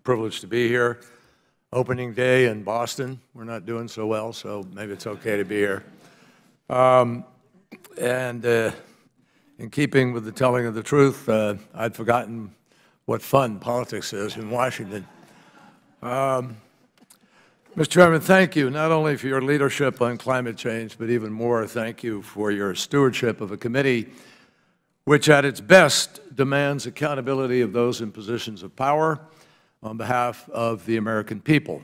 Privileged to be here. Opening day in Boston. We're not doing so well, so maybe it's okay to be here. In keeping with the telling of the truth, I'd forgotten what fun politics is in Washington. Mr. Chairman, thank you not only for your leadership on climate change, but even more, thank you for your stewardship of a committee which at its best demands accountability of those in positions of power on behalf of the American people.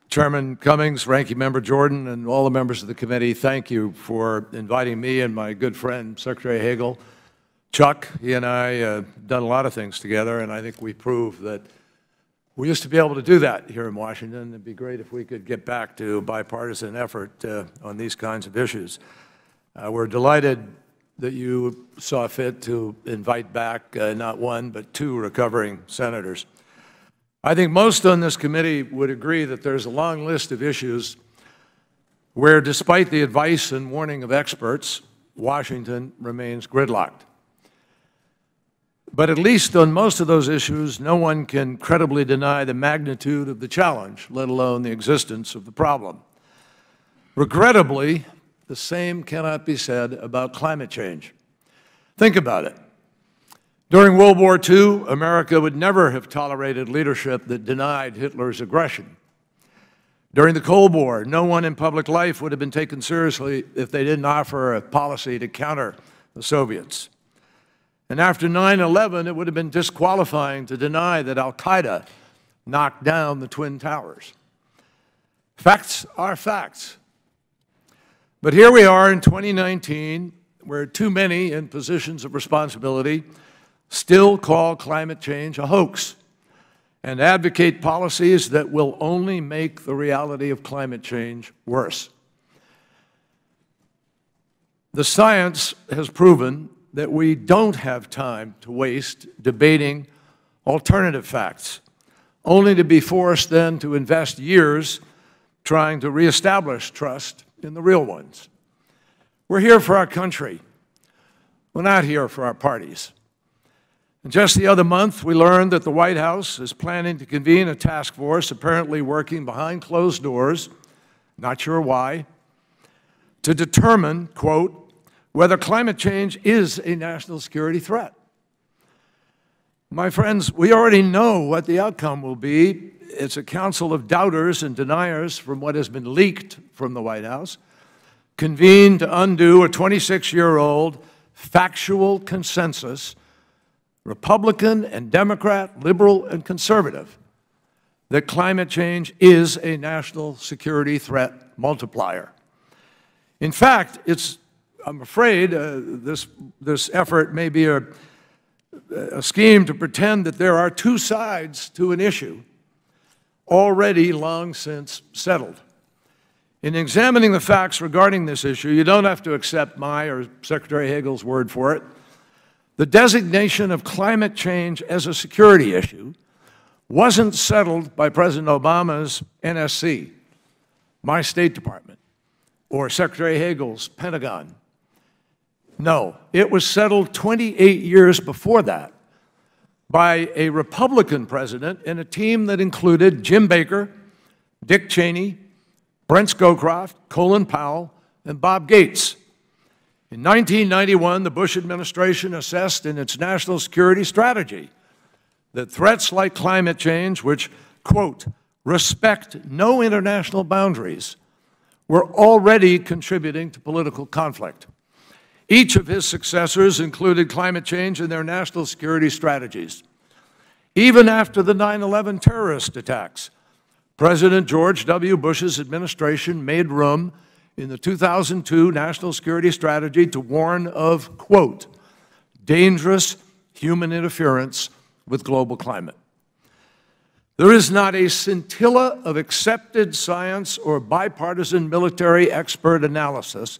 Chairman Cummings, Ranking Member Jordan, and all the members of the committee, thank you for inviting me and my good friend, Secretary Hagel. Chuck, he and I have done a lot of things together, and I think we proved that we used to be able to do that here in Washington. It'd be great if we could get back to bipartisan effort on these kinds of issues. We're delighted that you saw fit to invite back not one, but two recovering senators. I think most on this committee would agree that there's a long list of issues where, despite the advice and warning of experts, Washington remains gridlocked. But at least on most of those issues, no one can credibly deny the magnitude of the challenge, let alone the existence of the problem. Regrettably, the same cannot be said about climate change. Think about it. During World War II, America would never have tolerated leadership that denied Hitler's aggression. During the Cold War, no one in public life would have been taken seriously if they didn't offer a policy to counter the Soviets. And after 9/11, it would have been disqualifying to deny that al-Qaeda knocked down the Twin Towers. Facts are facts. But here we are in 2019, where too many in positions of responsibility still call climate change a hoax and advocate policies that will only make the reality of climate change worse. The science has proven that we don't have time to waste debating alternative facts, only to be forced then to invest years trying to reestablish trust in the real ones. We're here for our country. We're not here for our parties. And just the other month, we learned that the White House is planning to convene a task force, apparently working behind closed doors, not sure why, to determine, quote, whether climate change is a national security threat. My friends, we already know what the outcome will be. It's a council of doubters and deniers from what has been leaked from the White House, convened to undo a 26-year-old factual consensus, Republican and Democrat, liberal and conservative, that climate change is a national security threat multiplier. In fact, I'm afraid this effort may be a scheme to pretend that there are two sides to an issue already long since settled. In examining the facts regarding this issue, you don't have to accept my or Secretary Hagel's word for it. The designation of climate change as a security issue wasn't settled by President Obama's NSC, my State Department, or Secretary Hagel's Pentagon. No, it was settled 28 years before that by a Republican president and a team that included Jim Baker, Dick Cheney, Brent Scowcroft, Colin Powell, and Bob Gates. In 1991, the Bush administration assessed in its national security strategy that threats like climate change, which, quote, respect no international boundaries, were already contributing to political conflict. Each of his successors included climate change in their national security strategies. Even after the 9/11 terrorist attacks, President George W. Bush's administration made room in the 2002 National Security Strategy to warn of, quote, dangerous human interference with global climate. There is not a scintilla of accepted science or bipartisan military expert analysis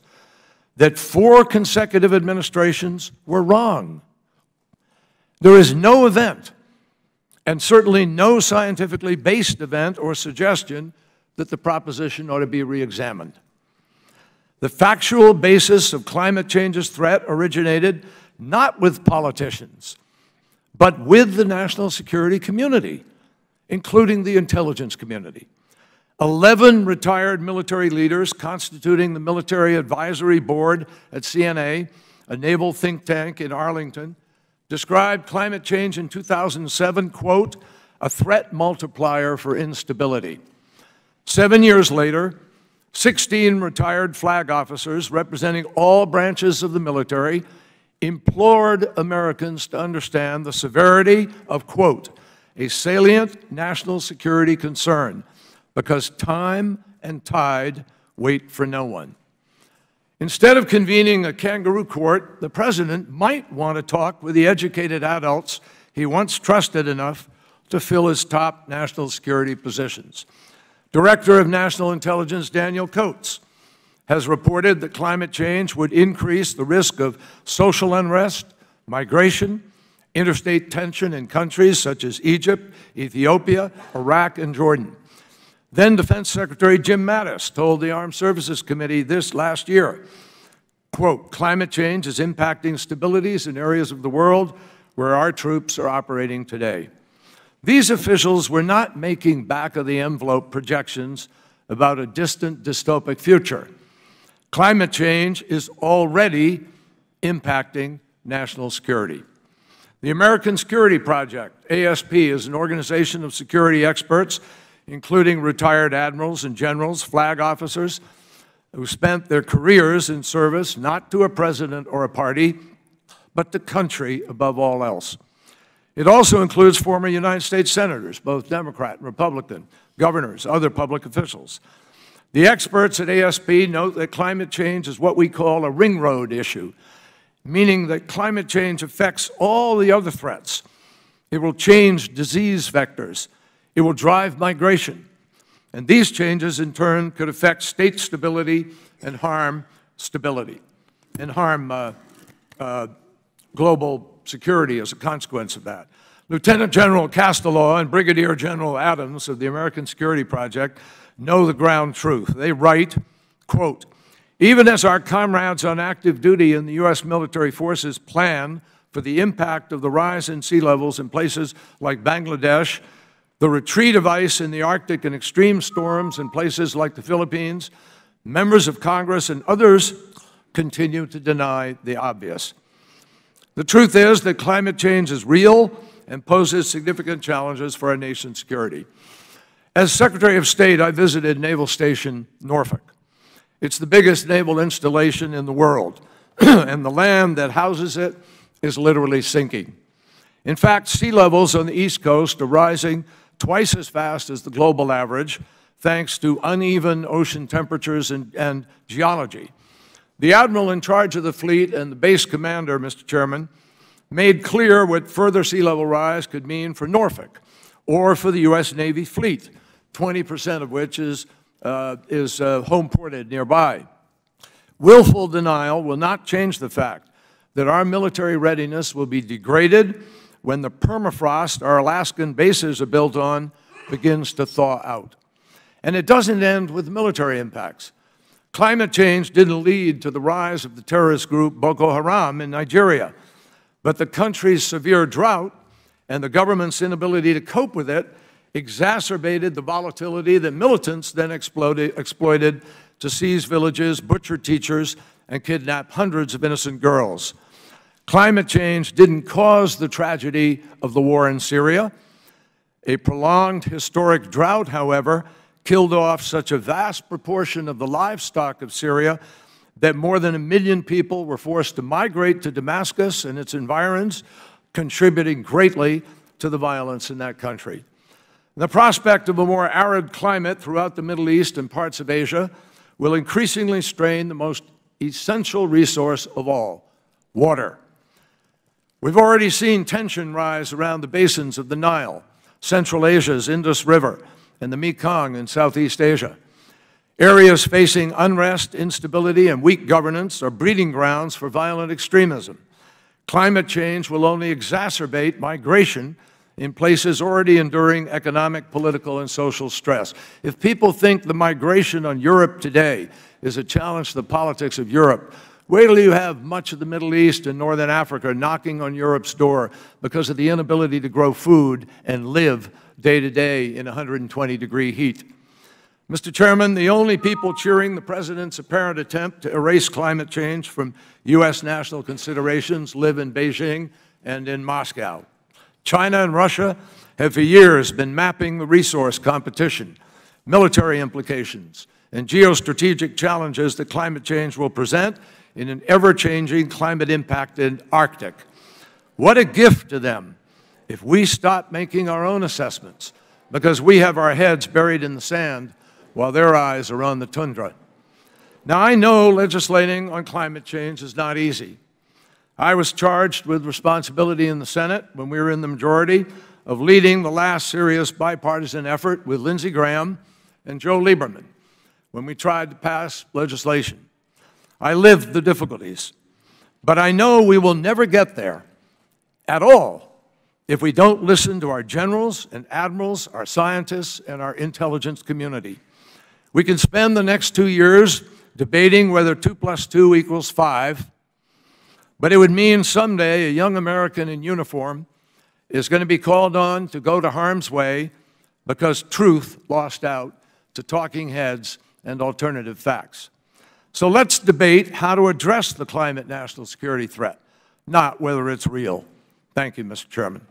that 4 consecutive administrations were wrong. There is no event, and certainly no scientifically based event or suggestion, that the proposition ought to be re-examined. The factual basis of climate change's threat originated not with politicians, but with the national security community, including the intelligence community. 11 retired military leaders constituting the Military Advisory Board at CNA, a naval think tank in Arlington, described climate change in 2007, quote, a threat multiplier for instability. 7 years later, 16 retired flag officers representing all branches of the military implored Americans to understand the severity of, quote, a salient national security concern, because time and tide wait for no one. Instead of convening a kangaroo court, the President might want to talk with the educated adults he once trusted enough to fill his top national security positions. Director of National Intelligence Daniel Coates has reported that climate change would increase the risk of social unrest, migration, interstate tension in countries such as Egypt, Ethiopia, Iraq, and Jordan. Then Defense Secretary Jim Mattis told the Armed Services Committee this last year, quote, climate change is impacting stabilities in areas of the world where our troops are operating today. These officials were not making back-of-the-envelope projections about a distant dystopic future. Climate change is already impacting national security. The American Security Project, ASP, is an organization of security experts, including retired admirals and generals, flag officers, who spent their careers in service not to a president or a party, but the country above all else. It also includes former United States senators, both Democrat and Republican, governors, other public officials. The experts at ASP note that climate change is what we call a ring road issue, meaning that climate change affects all the other threats. It will change disease vectors. It will drive migration. And these changes, in turn, could affect state stability and harm stability, and harm global security as a consequence of that. Lieutenant General Castellaw and Brigadier General Adams of the American Security Project know the ground truth. They write, quote, even as our comrades on active duty in the U.S. military forces plan for the impact of the rise in sea levels in places like Bangladesh, the retreat of ice in the Arctic and extreme storms in places like the Philippines, members of Congress and others continue to deny the obvious. The truth is that climate change is real and poses significant challenges for our nation's security. As Secretary of State, I visited Naval Station Norfolk. It's the biggest naval installation in the world, and the land that houses it is literally sinking. In fact, sea levels on the East Coast are rising twice as fast as the global average, thanks to uneven ocean temperatures and geology. The admiral in charge of the fleet and the base commander, Mr. Chairman, made clear what further sea level rise could mean for Norfolk or for the U.S. Navy fleet, 20% of which is home ported nearby. Willful denial will not change the fact that our military readiness will be degraded when the permafrost our Alaskan bases are built on begins to thaw out. And it doesn't end with military impacts. Climate change didn't lead to the rise of the terrorist group Boko Haram in Nigeria, but the country's severe drought and the government's inability to cope with it exacerbated the volatility that militants then exploited to seize villages, butcher teachers, and kidnap hundreds of innocent girls. Climate change didn't cause the tragedy of the war in Syria. A prolonged historic drought, however, killed off such a vast proportion of the livestock of Syria that more than 1 million people were forced to migrate to Damascus and its environs, contributing greatly to the violence in that country. The prospect of a more arid climate throughout the Middle East and parts of Asia will increasingly strain the most essential resource of all, water. We've already seen tension rise around the basins of the Nile, Central Asia's Indus River, and the Mekong in Southeast Asia. Areas facing unrest, instability, and weak governance are breeding grounds for violent extremism. Climate change will only exacerbate migration in places already enduring economic, political, and social stress. If people think the migration on Europe today is a challenge to the politics of Europe, Wait till you have much of the Middle East and Northern Africa knocking on Europe's door because of the inability to grow food and live day to day in 120-degree heat. Mr. Chairman, the only people cheering the President's apparent attempt to erase climate change from U.S. national considerations live in Beijing and in Moscow. China and Russia have for years been mapping the resource competition, military implications, and geostrategic challenges that climate change will present in an ever-changing, climate-impacted Arctic. What a gift to them if we stop making our own assessments because we have our heads buried in the sand while their eyes are on the tundra. Now, I know legislating on climate change is not easy. I was charged with responsibility in the Senate when we were in the majority of leading the last serious bipartisan effort with Lindsey Graham and Joe Lieberman when we tried to pass legislation. I lived the difficulties, but I know we will never get there at all if we don't listen to our generals and admirals, our scientists, and our intelligence community. We can spend the next 2 years debating whether 2 + 2 = 5, but it would mean someday a young American in uniform is going to be called on to go to harm's way because truth lost out to talking heads and alternative facts. So let's debate how to address the climate national security threat, not whether it's real. Thank you, Mr. Chairman.